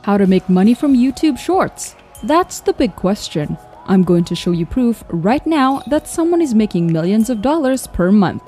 How to make money from YouTube Shorts? That's the big question. I'm going to show you proof right now that someone is making millions of dollars per month.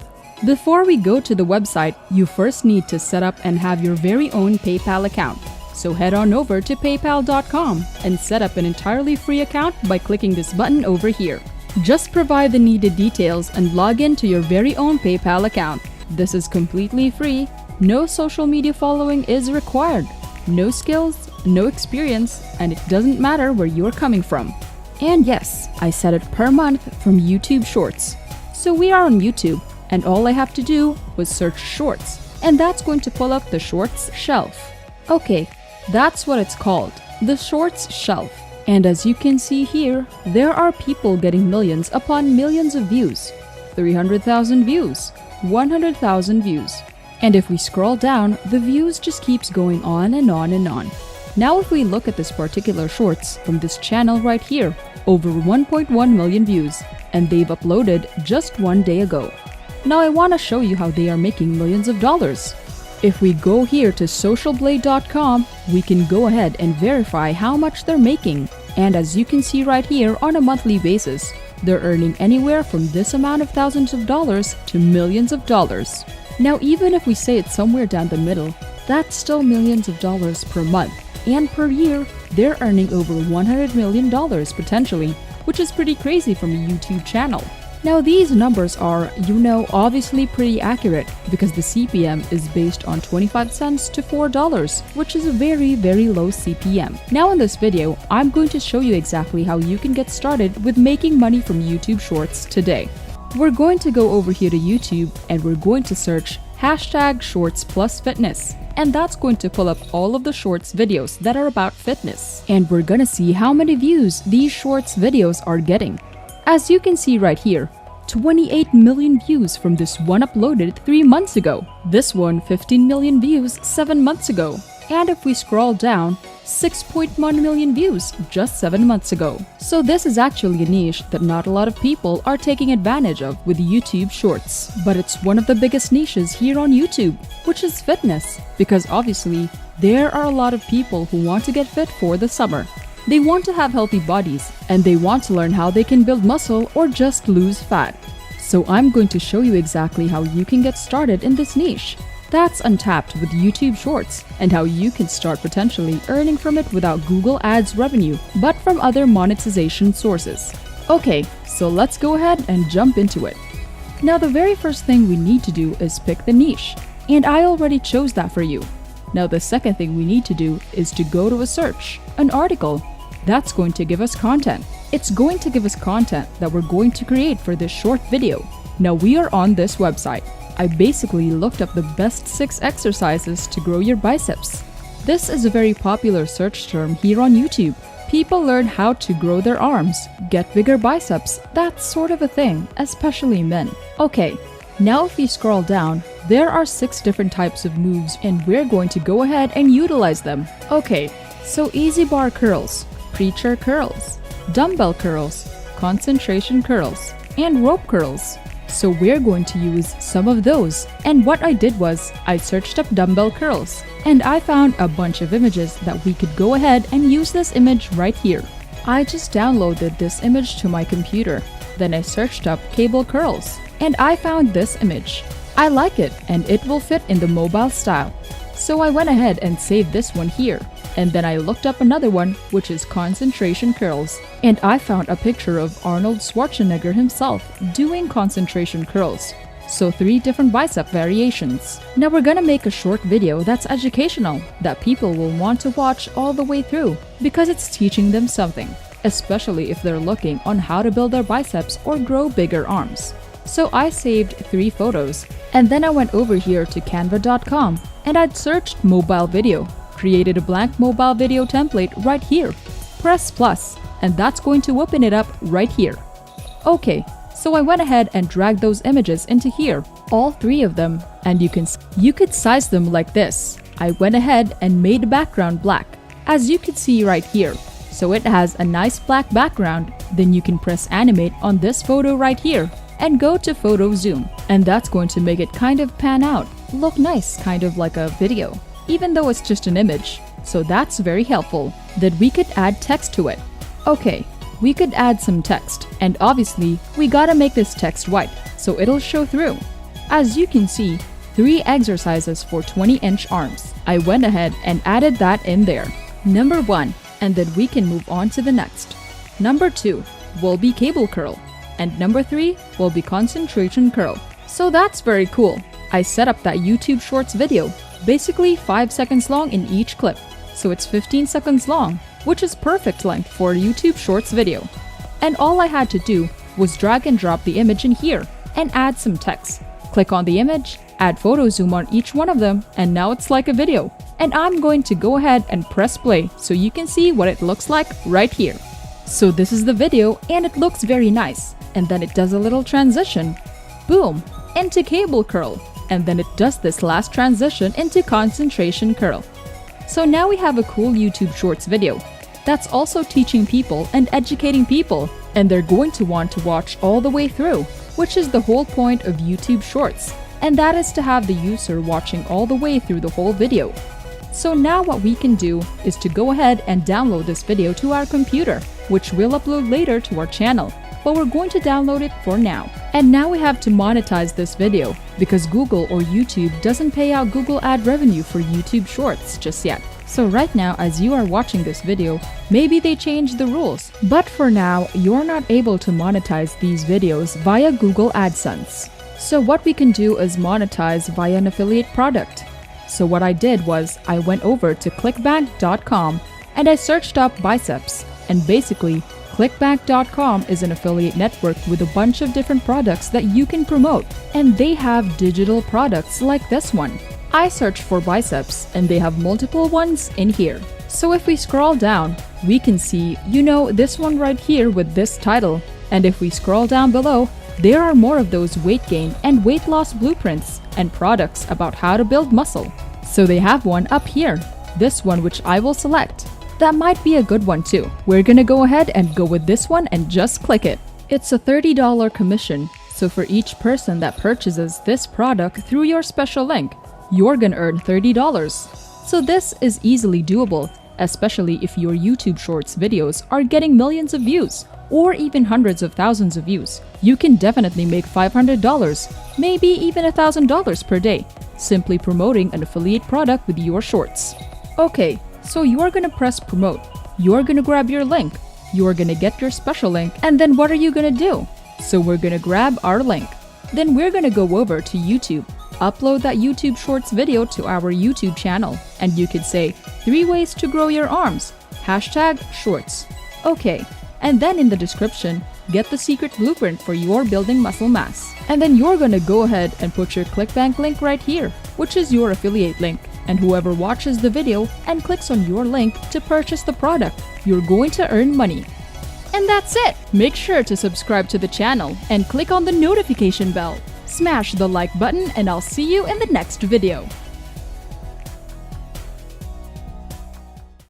Before we go to the website, you first need to set up and have your very own PayPal account. So head on over to paypal.com and set up an entirely free account by clicking this button over here. Just provide the needed details and log in to your very own PayPal account. This is completely free. No social media following is required. No skills, no experience, and it doesn't matter where you're coming from. And yes, I set it per month from YouTube Shorts. So we are on YouTube, and all I have to do was search Shorts, and that's going to pull up the Shorts shelf. Okay, that's what it's called, the Shorts shelf. And as you can see here, there are people getting millions upon millions of views. 300,000 views, 100,000 views. And if we scroll down, the views just keeps going on and on and on. Now if we look at this particular Shorts from this channel right here, over 1.1 million views, and they've uploaded just one day ago. Now I want to show you how they are making millions of dollars. If we go here to socialblade.com, we can go ahead and verify how much they're making. And as you can see right here, on a monthly basis, they're earning anywhere from this amount of thousands of dollars to millions of dollars. Now even if we say it's somewhere down the middle, that's still millions of dollars per month. And per year, they're earning over $100 million potentially, which is pretty crazy from a YouTube channel. Now these numbers are, obviously pretty accurate because the CPM is based on 25 cents to $4, which is a very, very low CPM. Now in this video, I'm going to show you exactly how you can get started with making money from YouTube Shorts today. We're going to go over here to YouTube and we're going to search #Shorts+Fitness. And that's going to pull up all of the Shorts videos that are about fitness. And we're gonna see how many views these Shorts videos are getting. As you can see right here, 28 million views from this one uploaded 3 months ago. This one 15 million views 7 months ago. And if we scroll down, 6.1 million views just 7 months ago. So this is actually a niche that not a lot of people are taking advantage of with YouTube Shorts. But it's one of the biggest niches here on YouTube, which is fitness. Because obviously, there are a lot of people who want to get fit for the summer. They want to have healthy bodies, and they want to learn how they can build muscle or just lose fat. So I'm going to show you exactly how you can get started in this niche. That's untapped with YouTube Shorts, and how you can start potentially earning from it without Google Ads revenue, but from other monetization sources. Okay, so let's go ahead and jump into it. Now the very first thing we need to do is pick the niche, and I already chose that for you. Now the second thing we need to do is to go to a search, an article. That's going to give us content. It's going to give us content that we're going to create for this short video. Now we are on this website. I basically looked up the best 6 exercises to grow your biceps. This is a very popular search term here on YouTube. People learn how to grow their arms, get bigger biceps, that sort of a thing, especially men. Okay, now if we scroll down, there are 6 different types of moves and we're going to go ahead and utilize them. Okay, so easy bar curls, preacher curls, dumbbell curls, concentration curls, and rope curls. So we're going to use some of those. And what I did was, I searched up dumbbell curls, and I found a bunch of images that we could go ahead and use this image right here. I just downloaded this image to my computer. Then I searched up cable curls, and I found this image. I like it, and it will fit in the mobile style. So I went ahead and saved this one here. And then I looked up another one, which is concentration curls. And I found a picture of Arnold Schwarzenegger himself doing concentration curls. So 3 different bicep variations. Now we're gonna make a short video that's educational, that people will want to watch all the way through, because it's teaching them something, especially if they're looking on how to build their biceps or grow bigger arms. So I saved 3 photos, and then I went over here to canva.com and I'd searched mobile video, created a blank mobile video template right here. Press plus, and that's going to open it up right here. Okay, so I went ahead and dragged those images into here, all 3 of them, and you could size them like this. I went ahead and made the background black, as you can see right here. So it has a nice black background. Then you can press animate on this photo right here and go to photo zoom, and that's going to make it kind of pan out, look nice, kind of like a video, even though it's just an image. so that's very helpful. Then we could add text to it. Okay, we could add some text, and obviously we gotta make this text white so it'll show through. As you can see, 3 exercises for 20-inch arms. I went ahead and added that in there. Number 1, and then we can move on to the next. Number 2 will be cable curl, and number 3 will be concentration curl. So that's very cool. I set up that YouTube Shorts video, basically 5 seconds long in each clip. So it's 15 seconds long, which is perfect length for a YouTube Shorts video. And all I had to do was drag and drop the image in here and add some text. Click on the image, add photo zoom on each one of them, and now it's like a video. And I'm going to go ahead and press play so you can see what it looks like right here. So this is the video and it looks very nice. And then it does a little transition. Boom! Into cable curl. And then it does this last transition into concentration curl. So now we have a cool YouTube Shorts video that's also teaching people and educating people, and they're going to want to watch all the way through, which is the whole point of YouTube Shorts, and that is to have the user watching all the way through the whole video. So now what we can do is to go ahead and download this video to our computer, which we'll upload later to our channel, but we're going to download it for now. And now we have to monetize this video because Google or YouTube doesn't pay out Google ad revenue for YouTube Shorts just yet. So right now, as you are watching this video, maybe they changed the rules. But for now, you're not able to monetize these videos via Google AdSense. So what we can do is monetize via an affiliate product. So what I did was I went over to clickbank.com and I searched up biceps. And basically, clickbank.com is an affiliate network with a bunch of different products that you can promote. And they have digital products like this one. I searched for biceps and they have multiple ones in here. So if we scroll down, we can see, this one right here with this title. And if we scroll down below, there are more of those weight gain and weight loss blueprints and products about how to build muscle. So they have one up here, this one which I will select. That might be a good one too. We're gonna go ahead and go with this one and just click it. It's a $30 commission, so for each person that purchases this product through your special link, you're gonna earn $30. So this is easily doable, especially if your YouTube Shorts videos are getting millions of views or even hundreds of thousands of views. You can definitely make $500, maybe even $1,000 per day, simply promoting an affiliate product with your shorts. Okay, so you're gonna press promote, you're gonna grab your link, you're gonna get your special link, and then what are you gonna do? So we're gonna grab our link. Then we're gonna go over to YouTube, upload that YouTube Shorts video to our YouTube channel, and you could say 3 ways to grow your arms, #shorts. Okay, and then in the description, get the secret blueprint for your building muscle mass. And then you're gonna go ahead and put your ClickBank link right here, which is your affiliate link. And whoever watches the video and clicks on your link to purchase the product, you're going to earn money. And that's it! Make sure to subscribe to the channel and click on the notification bell. Smash the like button and I'll see you in the next video.